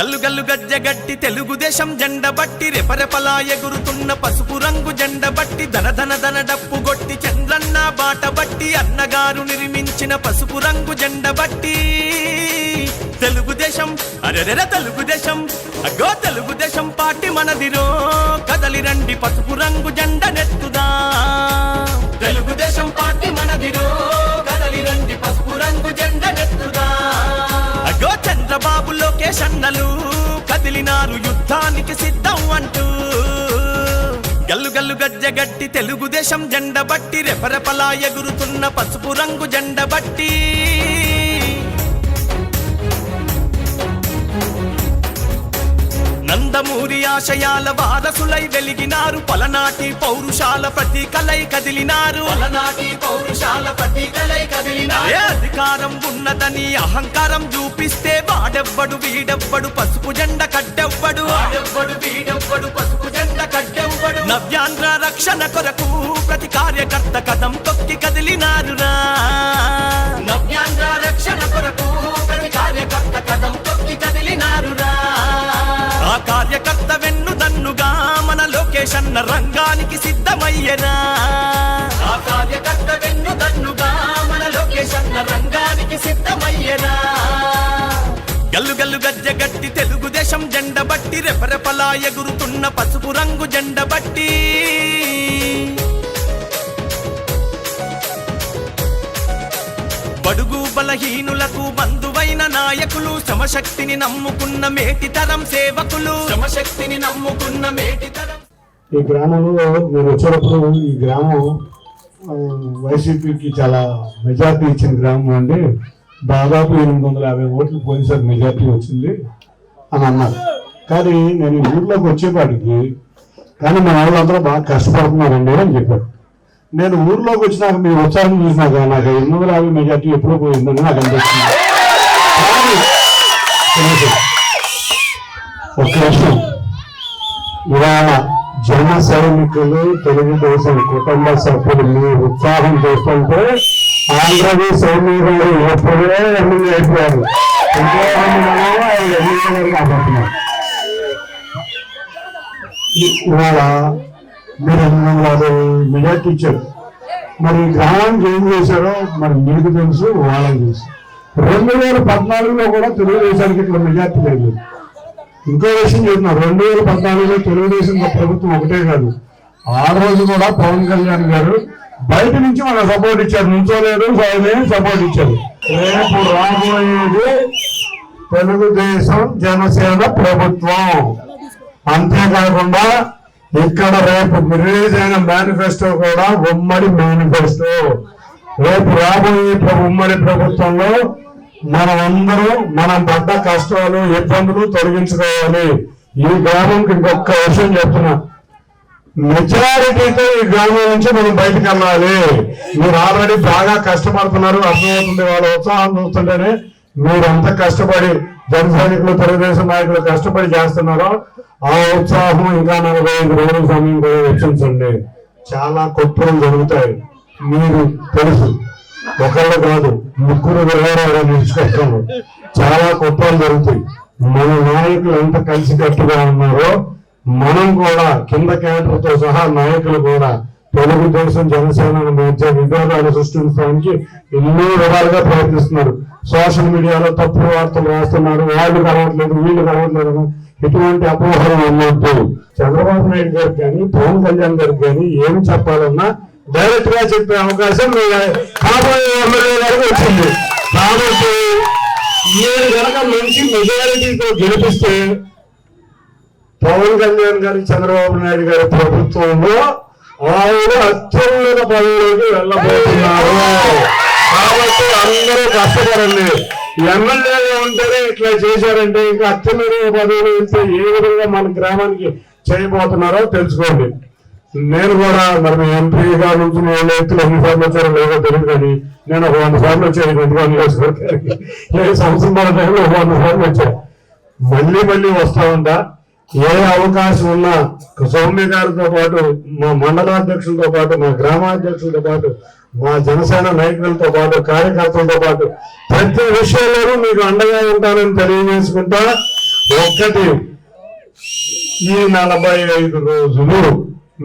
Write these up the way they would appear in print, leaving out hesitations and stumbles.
గల్లు గల్లు గజ్జగట్టి తెలుగుదేశం జెండ బట్టి రెపరెపలా ఎగురుతున్న పసుపు రంగు జెండ బట్టి ధన ధన ధన డప్పు గొట్టి చంద్రన్న బాట బట్టి అన్నగారు నిర్మించిన పసుపు రంగు జెండ బట్టి తెలుగుదేశం అరెరెర తెలుగుదేశం అగో తెలుగుదేశం పార్టీ మనదిరో కదలి రండి పసుపు రంగు జెండ నెత్తుదా తెలుగుదేశం పార్టీ మనదిరో కదలి రండి పసుపు రంగు జెండ నెత్తుదా అగో చంద్రబాబు లోకేష్ అన్నలు కదిలినారు యుద్ధానికి సిద్ధం అంటూ గల్లు గల్లు గజ్జగట్టి తెలుగుదేశం జెండ బట్టి రెపరెపలా ఎగురుతున్న పసుపు రంగు జెండ బట్టి నందమూరి ఆశయాల వారసులై వెలిగినారు పలనాటి పౌరుషాల ప్రతీకలై కదిలినారు అధికారం ఉన్నదని అహంకారం చూపిస్తే వాడెవ్వడు వీడెవ్వడు పసుపు జెండ కట్టెవ్వడు నవ్యాంధ్ర రక్షణ కొరకు ప్రతి కార్యకర్త కదం తొక్కి కదిలినారురా నవ్యాంధ్ర రక్షణ కొరకు ప్రతి కార్యకర్త కదం తొక్కి కదిలినారురా ఆ కార్యకర్త వెన్నుదన్నుగా మన లోకేష్ అన్న రంగానికి సిద్ధమయ్యనా ఆ కార్యకర్త వెన్నుదన్నుగా మన లోకేష్ అన్న రంగానికి సిద్ధమయ్యనా గల్లు గల్లు గజ్జగట్టి తెలుగుదేశం జెండ బట్టి రెపరెపలా ఎగురుతున్న పసుపు రంగు జెండ బట్టి బడుగు బలహీనులకు బంధువైన నాయకులు శ్రమశక్తిని నమ్ముకున్న మేటితరం సేవకులు శ్రమశక్తిని నమ్ముకున్న మేటితరం. ఈ గ్రామంలో మీరు వచ్చేటప్పుడు ఈ గ్రామం వైసీపీకి చాలా మెజార్టీ ఇచ్చిన గ్రామం అండి. దాదాపు 850 ఓట్లు పోయినసారి మెజార్టీ వచ్చింది అని అన్నారు. కానీ నేను ఈ ఊర్లోకి వచ్చేపాటికి కానీ మన వాళ్ళందరూ బాగా కష్టపడుతున్నారండి అని చెప్పారు. నేను ఊర్లోకి వచ్చినాక మీ ఉత్సాహం చూసినాక నాకు 850 మెజార్టీ ఎప్పుడో పోయిందని నాకు అనిపిస్తుంది. ఒక విషయం, ఇవాళ జన సైనికులు తెలుగుదేశం కుటుంబ సభ్యులు మీ ఉత్సాహం చూస్తుంటే ఆంధ్రప్రదేశ్ సైనికులు ఎప్పుడే ఎమ్మెల్యే అయిపోయారు. కాబోతున్నారు. ఇవాళ మీరు 800 మెజార్టీ ఇచ్చారు. మరి గ్రామానికి ఏం చేశారో మరి మీకు తెలుసు, వాళ్ళకి తెలుసు. 2014లో కూడా తెలుగుదేశానికి ఇట్లా మెజార్టీ లేదు. ఇంకో విషయం చెప్తున్నారు, 2014లో తెలుగుదేశం ప్రభుత్వం ఒకటే కాదు, ఆ రోజు కూడా పవన్ కళ్యాణ్ గారు బయట నుంచి మనకు సపోర్ట్ ఇచ్చారు. నుంచోలేదు, సపోర్ట్ ఇచ్చారు. రేపు రాబోయేది తెలుగుదేశం జనసేన ప్రభుత్వం. అంతేకాకుండా ఇక్కడ రేపు రిలీజ్ అయిన మేనిఫెస్టో కూడా ఉమ్మడి మేనిఫెస్టో. రేపు రాబోయే ఉమ్మడి ప్రభుత్వంలో మనమందరూ మనం పడ్డ కష్టాలు ఇబ్బందులు తొలగించుకోవాలి. ఈ గ్రామంకి ఇంకొక విషయం చెప్తున్నా, మెజారిటీతో ఈ గ్రామం నుంచి మనం బయటకు వెళ్ళాలి. మీరు ఆల్రెడీ బాగా కష్టపడుతున్నారు, అర్థమవుతుంది. వాళ్ళ ఉత్సాహం చూస్తుంటేనే మీరు అంత కష్టపడి జన సైనికులు తెలుగుదేశం నాయకులు కష్టపడి చేస్తున్నారో ఆ ఉత్సాహం ఇంకా 45 రోజుల సమయం కూడా వెచ్చించండి. చాలా కుట్రలు జరుగుతాయి, మీరు తెలుసు. ఒకళ్ళు కాదు, ముగ్గురు వెళ్ళారని నిలుచుకుంటాము. చాలా కుట్రలు జరుగుతాయి. మన నాయకులు ఎంత కలిసికట్టుగా ఉన్నారో మనం కూడా కింద కేంద్రంతో సహా నాయకులు కూడా తెలుగుదేశం జనసేన మధ్య విభేదాలు సృష్టించడానికి ఎన్నో విధాలుగా ప్రయత్నిస్తున్నారు. సోషల్ మీడియాలో తప్పుడు వార్తలు రాస్తున్నారు, వాళ్ళు కలవట్లేదు, వీళ్ళు కలవట్లేదు. ఇటువంటి అపోహలు ఉన్నట్టు చంద్రబాబు నాయుడు గారికి కానీ పవన్ కళ్యాణ్ గారికి కానీ ఏమి చెప్పాలన్నా డైరెక్ట్ గా చెప్పే అవకాశం కాబోయే ఎమ్మెల్యే గారికి వచ్చింది. కాబట్టి మీరు కనుక మంచి మెజారిటీతో గెలిపిస్తే పవన్ కళ్యాణ్ గారి చంద్రబాబు నాయుడు గారి ప్రభుత్వంలో ఆయన అత్యున్నత పదవిలోకి వెళ్ళబోతున్నారు. కాబట్టి అందరూ కష్టపడండి. ఎమ్మెల్యేగా ఉంటేనే ఇట్లా చేశారంటే ఇంకా అత్యున్నత పదవిలో వెళ్తే ఏ విధంగా మన గ్రామానికి చేయబోతున్నారో తెలుసుకోండి. నేను కూడా మరి ఎంపీగా నుంచి నేను ఎత్తులు ఎన్నిసార్లు వచ్చారో లేదో తెలియదు, కానీ నేను ఒక 100 సార్లు వచ్చాను. ఏ సంవత్సరం మన టైంలో 100 సార్లు వచ్చాను. మళ్ళీ వస్తా ఉంటా. ఏ అవకాశం ఉన్నా సౌమ్య గారితో పాటు, మా మండలాధ్యక్షులతో పాటు, మా గ్రామాధ్యక్షులతో పాటు, మా జనసేన నాయకులతో పాటు, కార్యకర్తలతో పాటు ప్రతి విషయంలోనూ మీకు అండగా ఉంటానని తెలియజేసుకుంటా ఒకటి ఈ 45 రోజులు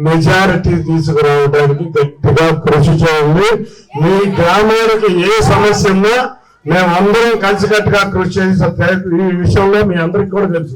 మెజారిటీ తీసుకురావడానికి గట్టిగా కృషి చేయండి. మీ గ్రామానికి ఏ సమస్య ఉన్నా మేమందరం కలిసికట్టుగా కృషి చేసి ఈ విషయంలో మీ అందరికి కూడా తెలుసు.